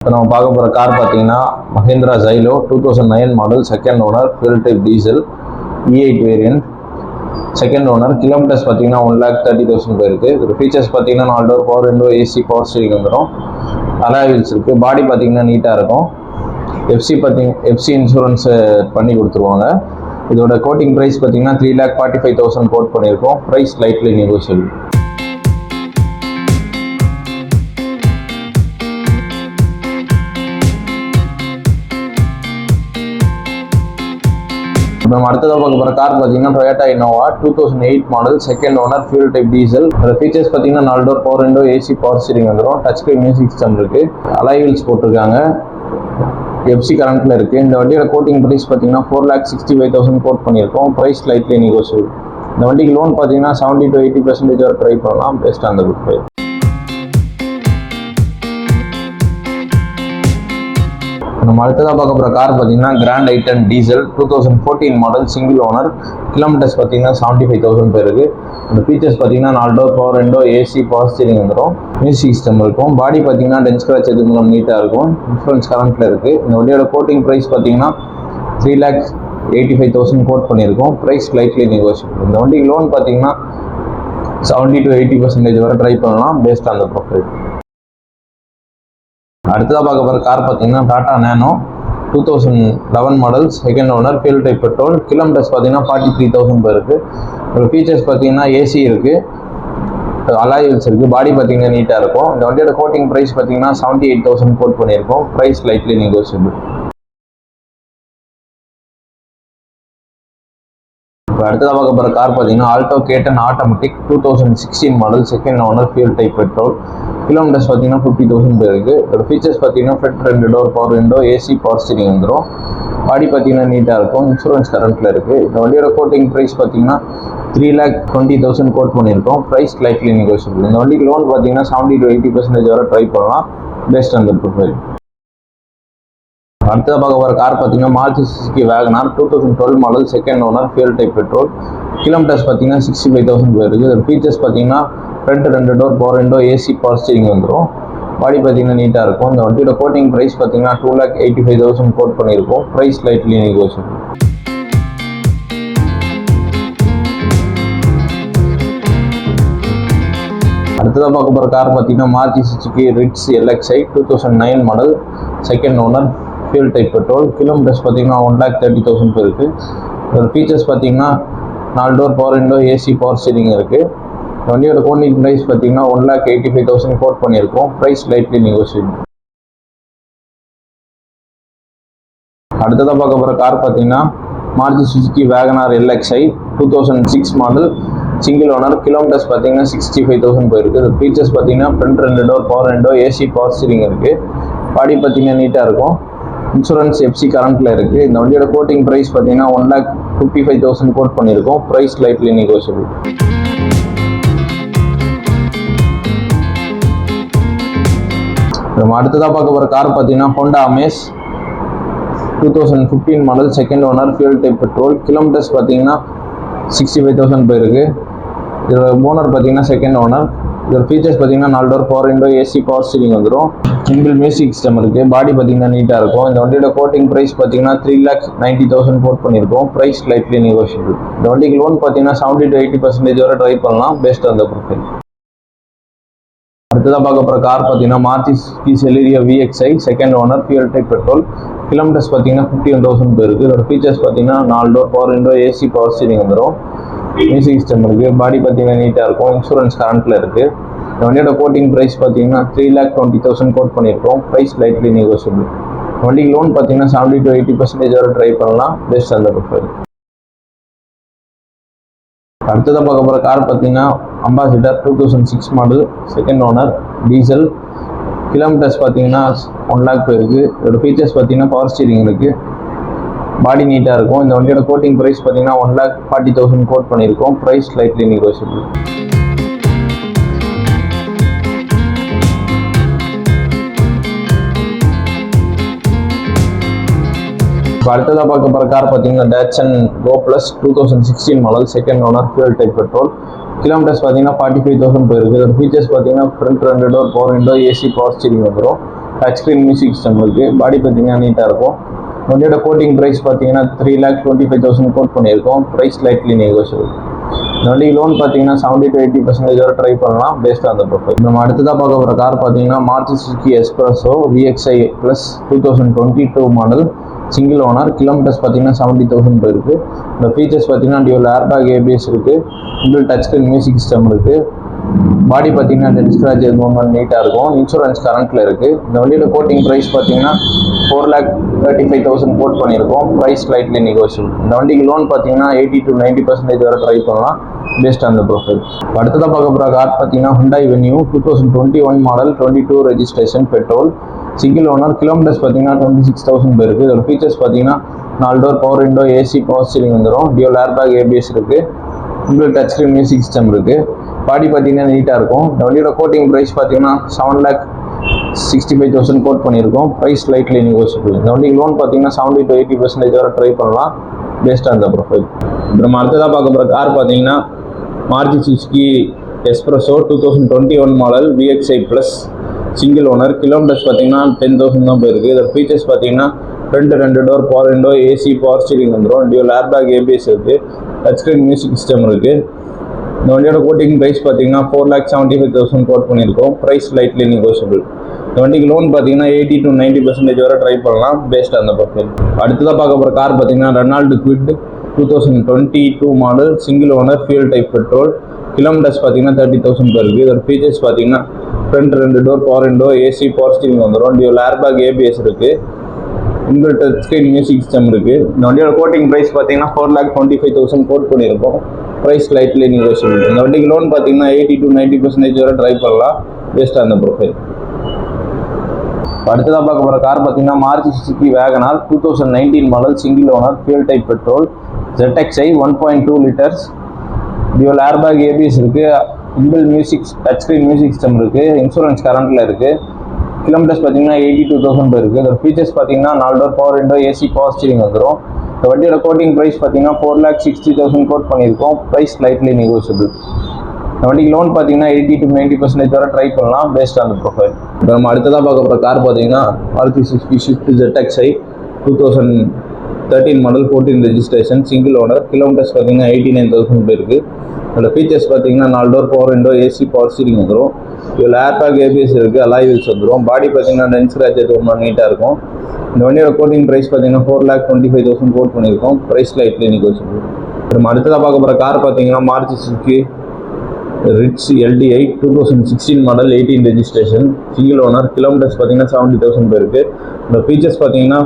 இப்போ நம்ம பார்க்க போகிற கார் பார்த்தீங்கன்னா Mahindra Xylo 2009 model, second owner, fuel type diesel, E8 variant, second owner. Kilometres பார்த்தீங்கன்னா 1,30,000 போயிருக்கு. இதோட ஃபீச்சர்ஸ் பார்த்தீங்கன்னா 4 door power window, AC, power steering வந்துடும். அலாய் வீல்ஸ் இருக்குது. பாடி பார்த்தீங்கன்னா நீட்டாக இருக்கும். எஃப்சி இன்சூரன்ஸ் பண்ணி கொடுத்துருவாங்க. இதோட கோட்டிங் ப்ரைஸ் பார்த்தீங்கன்னா 3,45,000 கோட் பண்ணியிருக்கோம். Price lightly negotiable. நம்ம அடுத்ததாக பார்க்க போகிற கார் பார்த்தீங்கன்னா Toyota Innova 2008 model, second owner, fuel type diesel. அதோட ஃபீச்சர்ஸ் பார்த்தீங்கன்னா 4 door power window, AC, power steering வந்துடும். டச் ஸ்க்ரீன் மியூசிக் சிஸ்டம் இருக்குது. அலாய் வீல்ஸ் போட்டிருக்காங்க. எஃப்சி கரண்ட்டில் இருக்குது. இந்த வண்டியோட கோட்டிங் ப்ரைஸ் பார்த்தீங்கன்னா 4,65,000 கோட் பண்ணியிருக்கோம். Price lightly negotiable. இந்த வண்டிக்கு லோன் பார்த்தீங்கன்னா 70 to 80% வரை ட்ரை பண்ணலாம், based on the good price. நம்ம அடுத்ததாக பார்க்க போகிற கார் பார்த்தீங்கன்னா grand i ten diesel 2014 model, single owner. Kilometres பார்த்தீங்கன்னா 75,000 போயிருக்கு. இந்த ஃபீச்சர்ஸ் பார்த்தீங்கன்னா 4 door power window, AC, power steering வந்துடும். மியூசிக் சிஸ்டம் இருக்கும். பாடி பார்த்தீங்கன்னா டென்ஸ் ஸ்க்ராட்ச் எதுவும் மூலம் நீட்டாக இருக்கும். இன்சூரன்ஸ் கரண்ட்டில் இருக்குது. இந்த வண்டியோட கோட்டிங் ப்ரைஸ் பார்த்தீங்கன்னா 3,85,000 கோட் பண்ணியிருக்கோம். Price lightly negotiable. இந்த வண்டிக்கு லோன் பார்த்தீங்கன்னா 70 to 80% வரை ட்ரை பண்ணலாம், பேஸ்ட் ஆன் த ப்ரொஃபைல். அடுத்ததாக பார்க்க போகிற கார் பார்த்தீங்கன்னா Tata nano 2011 model, second owner, fuel type petrol. Kilometres பார்த்தீங்கன்னா 43,000 போயிருக்கு. ஒரு ஃபீச்சர்ஸ் பார்த்தீங்கன்னா ஏசி இருக்குது, அலாய் வீல்ஸ் இருக்குது. பாடி பார்த்தீங்கன்னா நீட்டாக இருக்கும். இந்த வண்டியோட கோட்டிங் ப்ரைஸ் பார்த்தீங்கன்னா 78,000 கோட் பண்ணியிருக்கோம். Price lightly negotiable. இப்போ அடுத்ததாக பார்க்க போகிற கார் பார்த்தீங்கன்னா Alto K10 automatic 2016 model, second owner, fuel type petrol. Kilometres பார்த்தீங்கன்னா 50,000 போயிருக்கு. இதோட ஃபீச்சர்ஸ் பார்த்தீங்கன்னா front 2 door power window, AC, power steering வந்துடும். பாடி பார்த்தீங்கன்னா நீட்டாக இருக்கும். இன்சூரன்ஸ் கரண்ட்டில் இருக்குது. இந்த வண்டியோட கோட்டிங் ப்ரைஸ் பார்த்தீங்கன்னா 3,20,000 கோட் பண்ணியிருக்கோம். Price lightly negotiable. இந்த வண்டிக்கு லோன் பார்த்தீங்கன்னா 70 to 80% வரை ட்ரை பண்ணலாம், பேஸ்ட் ஆன் த ப்ரொஃபைல். அடுத்ததாக பார்க்க போகிற கார் பார்த்தீங்கன்னா Maruti Suzuki Wagon R 2012 model, second owner, fuel type petrol. Kilometres பார்த்தீங்கன்னா 65,000 போயிருக்கு. இதோட ஃபீச்சர்ஸ் பார்த்தீங்கன்னா front 2 door power window, AC, power steering வந்துடும். பாடி பார்த்தீங்கன்னா நீட்டாக இருக்கும். இந்த வண்டியோட கோட்டிங் ப்ரைஸ் பார்த்தீங்கன்னா 2,85,000 கோட் பண்ணியிருக்கோம். Price lightly negotiable. அடுத்ததாக பார்க்க போகிற கார் பார்த்தீங்கன்னா Maruti Suzuki Ritz LXi 2009 model, second owner, fuel type petrol. Kilometres பார்த்தீங்கன்னா 1,30,000 போயிருக்கு. இதோட ஃபீச்சர்ஸ் பார்த்தீங்கன்னா 4 door power window, AC, power steering இருக்குது. வண்டியோட கோட்டிங் ப்ரைஸ் பார்த்தீங்கன்னா 1,85,000 கோட் பண்ணியிருக்கோம். Price lightly negotiable. அடுத்ததாக பார்க்க போகிற கார் பார்த்தீங்கன்னா Maruti Suzuki WagonR LXi 2006 model, single owner. Kilometres பார்த்தீங்கன்னா 65,000 போயிருக்கு. இது ஃபீச்சர்ஸ் பார்த்தீங்கன்னா front 2 door power window, AC, power steering இருக்குது. பாடி பார்த்தீங்கன்னா நீட்டாக இருக்கும். இன்சூரன்ஸ் எஃப்சி கரண்ட்டில் இருக்குது. இந்த வண்டியோட கோட்டிங் ப்ரைஸ் பார்த்தீங்கன்னா 1,55,000 கோட் பண்ணியிருக்கோம். Price lightly negotiable. நம்ம அடுத்ததாக பார்க்க போகிற கார் பார்த்தீங்கன்னா Honda Amaze 2015 model, second owner, fuel type petrol. Kilometres பார்த்தீங்கன்னா 65,000 போயிருக்கு. இதோட ஓனர் பார்த்தீங்கன்னா செகண்ட் ஓனர். இதோட ஃபீச்சர்ஸ் பார்த்தீங்கன்னா 4 door power window, AC, power steering வந்துடும். சிங்கிள் மியூசிக் சிஸ்டம் இருக்குது. பாடி பார்த்தீங்கன்னா நீட்டாக இருக்கும். இந்த வண்டியோட கோட்டிங் ப்ரைஸ் பார்த்தீங்கன்னா 3,90,000 கோட் பண்ணியிருக்கோம். Price lightly negotiable. இந்த வண்டிக்கு லோன் பார்த்தீங்கன்னா 70 to 80% வரை ட்ரை பண்ணலாம், பேஸ்ட் ஆன் த ப்ரொஃபைல். அடுத்ததாக பார்க்க போகிற கார் பார்த்தீங்கன்னா Maruti Suzuki Celerio VXi, second owner, fuel type petrol. Kilometres பார்த்தீங்கன்னா 51,000 போயிருக்கு. இதோட ஃபீச்சர்ஸ் பார்த்தீங்கன்னா 4 door power window, AC, power steering வந்துடும். மியூசிக் சிஸ்டம் இருக்குது. பாடி பார்த்தீங்கன்னா நீட்டாக இருக்கும். இன்சூரன்ஸ் கரண்ட்டில் இருக்குது. இந்த வண்டியோட கோட்டிங் ப்ரைஸ் பார்த்தீங்கன்னா 3,20,000 கோட் பண்ணியிருக்கோம். Price lightly negotiable. வண்டிக்கு லோன் பார்த்தீங்கன்னா 70 to 80% வரை ட்ரை பண்ணலாம், பேஸ்ட் ஆன் த ப்ரொஃபைல். அடுத்ததாக பார்க்க போகிற கார் பார்த்தீங்கன்னா ambassador 2006 model, second owner, diesel. Kilometres பார்த்தீங்கன்னா 1 lakh போயிருக்கு. இதோட ஃபீச்சர்ஸ் பார்த்தீங்கன்னா பவர் ஸ்டீரிங் இருக்குது. பாடி நீட்டாக இருக்கும். இந்த வண்டியோட கோட்டிங் ப்ரைஸ் பார்த்தீங்கன்னா 1,40,000 கோட் பண்ணியிருக்கோம். Price lightly negotiable. இப்போ அடுத்ததாக பார்க்க போகிற கார் பார்த்தீங்கன்னா Datsun go plus 2016 model, second owner, fuel type petrol. Kilometres பார்த்தீங்கன்னா 45,000 போயிருக்கு. இதோட ஃபீச்சர்ஸ் பார்த்தீங்கன்னா front 2 door power window, AC, power steering வந்துடும். டச் ஸ்க்ரீன் மியூசிக் சிஸ்டம் இருக்குது. பாடி பார்த்தீங்கன்னா நீட்டாக இருக்கும். வண்டியோட கோட்டிங் ப்ரைஸ் பார்த்தீங்கன்னா 3,25,000 கோட் பண்ணியிருக்கோம். Price lightly negotiable. இந்த வண்டிக்கு லோன் பார்த்தீங்கன்னா 70 to 80% வரை ட்ரை பண்ணலாம் பேஸ்ட் ஆன் த ப்ரொஃபைல். நம்ம அடுத்ததாக பார்க்க போகிற கார் பார்த்தீங்கன்னா Maruti Suzuki Espresso VXi Plus 2022 model, single owner. Kilometres பார்த்தீங்கன்னா 70,000 போயிருக்கு. இந்த ஃபீச்சர்ஸ் பார்த்தீங்கன்னா டியூல் ஏர்பேக் ABS இருக்குது. Single touch screen music system இருக்குது. பாடி பார்த்தீங்கன்னா டெட் ஸ்க்ராட்ச் எதுவும் நீட்டாக இருக்கும். இன்சூரன்ஸ் கரண்ட்டில் இருக்குது. இந்த வண்டியோட கோட்டிங் ப்ரைஸ் பார்த்தீங்கன்னா 4,35,000 கோட் பண்ணியிருக்கோம். Price lightly negotiable. இந்த வண்டிக்கு லோன் பார்த்தீங்கன்னா 80 to 90% வரை ட்ரை பண்ணலாம் பேஸ்ட் ஆன் த ப்ரொஃபைல். அடுத்ததாக பார்க்க போகிற கார் பார்த்தீங்கன்னா Hyundai Venue 2021 model, 22 registration, petrol, single owner. Kilometres பார்த்தீங்கன்னா 26,000 போயிருக்கு. இதோட ஃபீச்சர்ஸ் பார்த்தீங்கன்னா 4 door power window, AC power steering வந்துடும். டியூல் ஏர்பேக் ABS இருக்குது. Single touch screen music system இருக்குது. பாடி பார்த்தீங்கன்னா நீட்டாக இருக்கும். இந்த வண்டியோட கோட்டிங் ப்ரைஸ் பார்த்தீங்கன்னா 7,65,000 கோட் பண்ணியிருக்கோம். Price lightly negotiable. இந்த வண்டிக்கு லோன் பார்த்தீங்கன்னா 70 to 80% வரை ட்ரை பண்ணலாம் பேஸ்ட் ஆன் த ப்ரொஃபைல். நம்ம அடுத்ததாக பார்க்க போகிற கார் பார்த்தீங்கன்னா Maruti Suzuki S-Presso 2021 model, VXi Plus, single owner. Kilometres பார்த்தீங்கன்னா 10,000 தான் போயிருக்கு. இதோட ஃபீச்சர்ஸ் பார்த்தீங்கன்னா front 2 door power window, AC power steering வந்துடும். டியூல் ஏர்பேக் ABS இருக்குது. டச் ஸ்க்ரீன் மியூசிக் சிஸ்டம் இருக்குது. இந்த வண்டியோட கோட்டிங் ப்ரைஸ் பார்த்தீங்கன்னா 4,75,000 கோட் பண்ணியிருக்கோம். Price lightly negotiable. இந்த வண்டிக்கு லோன் பார்த்தீங்கன்னா 80 to 90% வரை ட்ரை பண்ணலாம் பேஸ்ட் ஆன் த ப்ரொஃபைல். அடுத்ததாக பார்க்க போகிற கார் பார்த்தீங்கன்னா Renault Kwid 2022 model, single owner, fuel type, petrol. Kilometres பார்த்தீங்கன்னா 30,000 போயிருக்கு. இதோட ஃபீச்சர்ஸ் பார்த்தீங்கன்னா front 2 door power window, AC power steering வந்துடும். டியூல் ஏர்பேக் ABS இருக்குது. Single touch screen music system இருக்குது. இந்த வண்டியோட கோட்டிங் ப்ரைஸ் பார்த்தீங்கன்னா 4,25,000 கோட் பண்ணியிருக்கோம். Price lightly negotiable. இந்த வண்டிக்கு லோன் பார்த்தீங்கன்னா 80 to 90% வரை ட்ரை பண்ணலாம் பேஸ்ட் ஆன் த ப்ரொஃபைல். அடுத்ததாக பார்க்க போகிற கார் பார்த்தீங்கன்னா Maruti Suzuki Wagon R 2019 model, single owner, fuel type, petrol, ZXi 1.2 litres. Dual airbag ABS இருக்குது. இன்பில் music touch screen music system இருக்குது. இன்சூரன்ஸ் கரண்ட்டில் இருக்குது. கிலோமீட்டர்ஸ் பார்த்தீங்கன்னா 82,000 போயிருக்கு. இதோட ஃபீச்சர்ஸ் பார்த்தீங்கன்னா 4 door power window, AC power steering வந்துடும். இந்த வண்டியோட கோட்டிங் ப்ரைஸ் பார்த்தீங்கன்னா 4,60,000 கோட் பண்ணியிருக்கோம். Price lightly negotiable. இந்த வண்டிக்கு லோன் பார்த்தீங்கன்னா 80 to 90% வரை ட்ரை பண்ணலாம் பேஸ்ட் ஆன் த ப்ரொஃபைல். இப்போ நம்ம அடுத்ததாக பார்க்க போகிற கார் பார்த்தீங்கன்னா Maruti Suzuki Swift ZXi 2013 model, 14 registration, single owner. Kilometres பார்த்தீங்கன்னா 89,000 போயிருக்கு. அதோட ஃபீச்சர்ஸ் பார்த்தீங்கன்னா 4 door power window, AC power steering வந்துடும். இதில் ஏர்பேக் ABS இருக்குது. அலாய் வீல்ஸ் வந்துடும். பாடி பார்த்தீங்கன்னா டென்ஸ் ஸ்க்ராட்ச் ரொம்ப நீட்டாக இருக்கும். இந்த வண்டியோட கோட்டிங் ப்ரைஸ் பார்த்தீங்கன்னா 4,25,000 கோட் பண்ணியிருக்கோம். Price lightly negotiable. நம்ம அடுத்ததாக பார்க்க போகிற கார் பார்த்தீங்கன்னா Maruti Suzuki Ritz LDI 2016 model, 18 registration, single owner. Kilometres பார்த்தீங்கன்னா 70,000 போயிருக்கு. இந்த ஃபீச்சர்ஸ் பார்த்தீங்கன்னா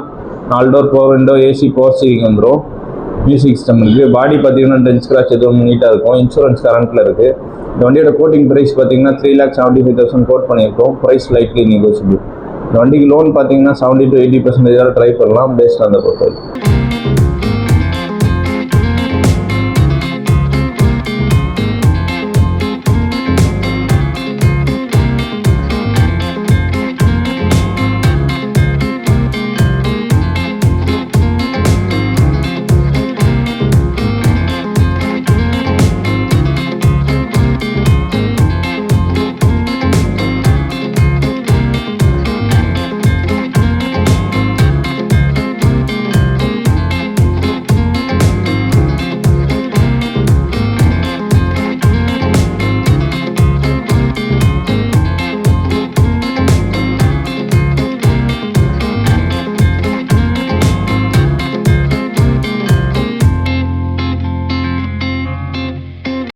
4 door power window, AC power steering வந்துடும். மியூசிக் சிஸ்டம் இருக்குது. பாடி பார்த்தீங்கன்னா டென்ஸ் ஸ்க்ராட்ச் எதுவும் நீட்டாக இருக்கும். இன்சூரன்ஸ் கரண்ட்டில் இருக்குது. இந்த வண்டியோட கோட்டிங் ப்ரைஸ் பார்த்தீங்கன்னா 3,75,000 கோட் பண்ணியிருக்கோம். Price lightly negotiable. இந்த வண்டிக்கு லோன் பார்த்தீங்கன்னா 70 to 80% வரை ட்ரை பண்ணலாம் பேஸ்ட் ஆன் த ப்ரொஃபைல்.